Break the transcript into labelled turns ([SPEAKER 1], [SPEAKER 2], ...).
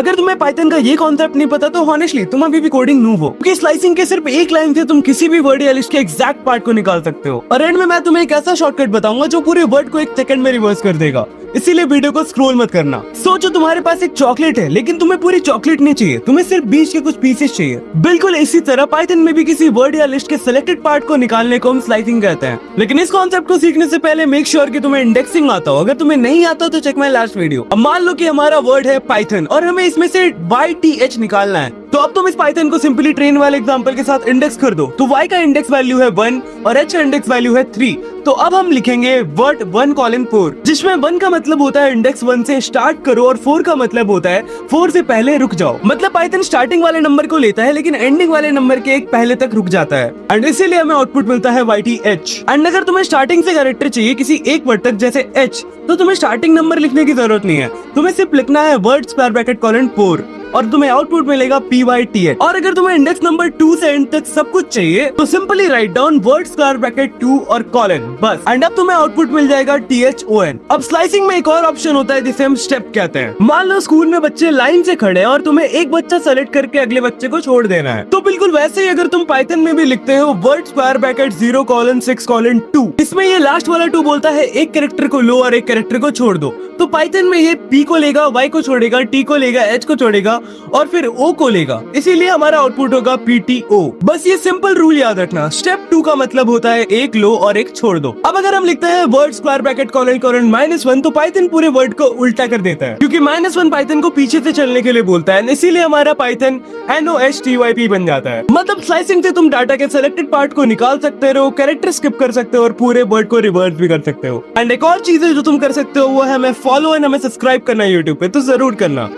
[SPEAKER 1] अगर तुम्हें पाइथन का ये कॉन्सेप्ट नहीं पता तो ऑनेस्टली तुम अभी भी कोडिंग नूब हो, क्योंकि स्लाइसिंग के सिर्फ एक लाइन से तुम किसी भी वर्ड या लिस्ट के एग्जैक्ट पार्ट को निकाल सकते हो। और एंड में मैं तुम्हें एक ऐसा शॉर्टकट बताऊंगा जो पूरे वर्ड को एक सेकंड में रिवर्स कर देगा। इसीलिए वीडियो को स्क्रॉल मत करना। सोचो तुम्हारे पास एक चॉकलेट है, लेकिन तुम्हें पूरी चॉकलेट नहीं चाहिए, तुम्हें सिर्फ बीच के कुछ पीसेस चाहिए। बिल्कुल इसी तरह पाइथन में भी किसी वर्ड या लिस्ट के सिलेक्टेड पार्ट को निकालने को हम स्लाइसिंग कहते हैं। लेकिन इस कॉन्सेप्ट को सीखने से पहले मेक श्योर कि तुम्हें इंडेक्सिंग आता हो। अगर तुम्हें नहीं आता तो चेक माय लास्ट वीडियो। अब मान लो कि हमारा वर्ड है पाइथन और हमें इसमें से YTH निकालना है, तो अब तुम इस पाइथन को सिंपली ट्रेन वाले एग्जांपल के साथ इंडेक्स कर दो। तो y का इंडेक्स वैल्यू है 1 और h का इंडेक्स वैल्यू है 3। तो अब हम लिखेंगे वर्ड 1:4, जिसमें 1 का मतलब होता है इंडेक्स 1 से स्टार्ट करो और 4 का मतलब होता है 4 से पहले रुक जाओ। मतलब पाइथन स्टार्टिंग वाले नंबर को लेता है लेकिन एंडिंग वाले नंबर के एक पहले तक रुक जाता है, एंड इसीलिए हमें आउटपुट मिलता है YTH। एंड अगर तुम्हें स्टार्टिंग से कैरेक्टर चाहिए किसी एक वर्ड तक जैसे H, तो तुम्हें स्टार्टिंग नंबर लिखने की जरूरत नहीं है, तुम्हें सिर्फ लिखना है वर्ड स्क्वायर ब्रैकेट कोलन 4 और तुम्हें आउटपुट मिलेगा PYTH। और अगर तुम्हें इंडेक्स नंबर 2 से एंड तक सब कुछ चाहिए तो simply write down word square bracket 2 और कॉलन, बस। एंड अब तुम्हें आउटपुट मिल जाएगा THON। अब स्लाइसिंग में एक और ऑप्शन होता है जिसे हम स्टेप कहते हैं। मान लो स्कूल में बच्चे लाइन से खड़े हैं और तुम्हें एक बच्चा सेलेक्ट करके अगले बच्चे को छोड़ देना है, तो बिल्कुल वैसे ही अगर तुम पाइथन में भी लिखते हो वर्ड स्क्वायर ब्रैकेट 0:6:2, इसमें ये लास्ट वाला 2 बोलता है एक कैरेक्टर को लो और एक कैरेक्टर को छोड़ दो। तो पाइथन में ये P को लेगा, Y को छोड़ेगा, T को लेगा, H को छोड़ेगा और फिर O को लेगा। इसीलिए हमारा आउटपुट होगा PTO। बस ये सिंपल रूल याद रखना। स्टेप 2 का मतलब होता है एक लो और एक छोड़ दो। अब अगर हम लिखते हैं वर्ड स्क्वायर ब्रैकेट कोलन -1, तो पाइथन पूरे वर्ड को उल्टा कर देता है, क्योंकि -1 पाइथन को पीछे से चलने के लिए बोलता है, इसीलिए हमारा पाइथन NOSTYP बन जाता है। मतलब स्लाइसिंग से तुम डाटा के सिलेक्टेड पार्ट को निकाल सकते हो, कैरेक्टर स्किप कर सकते हो और पूरे वर्ड को रिवर्स भी कर सकते हो। एंड एक और चीज है जो तुम कर सकते हो वो है हमें फॉलो एंड हमें सब्सक्राइब करना यूट्यूब पे, तो जरूर करना।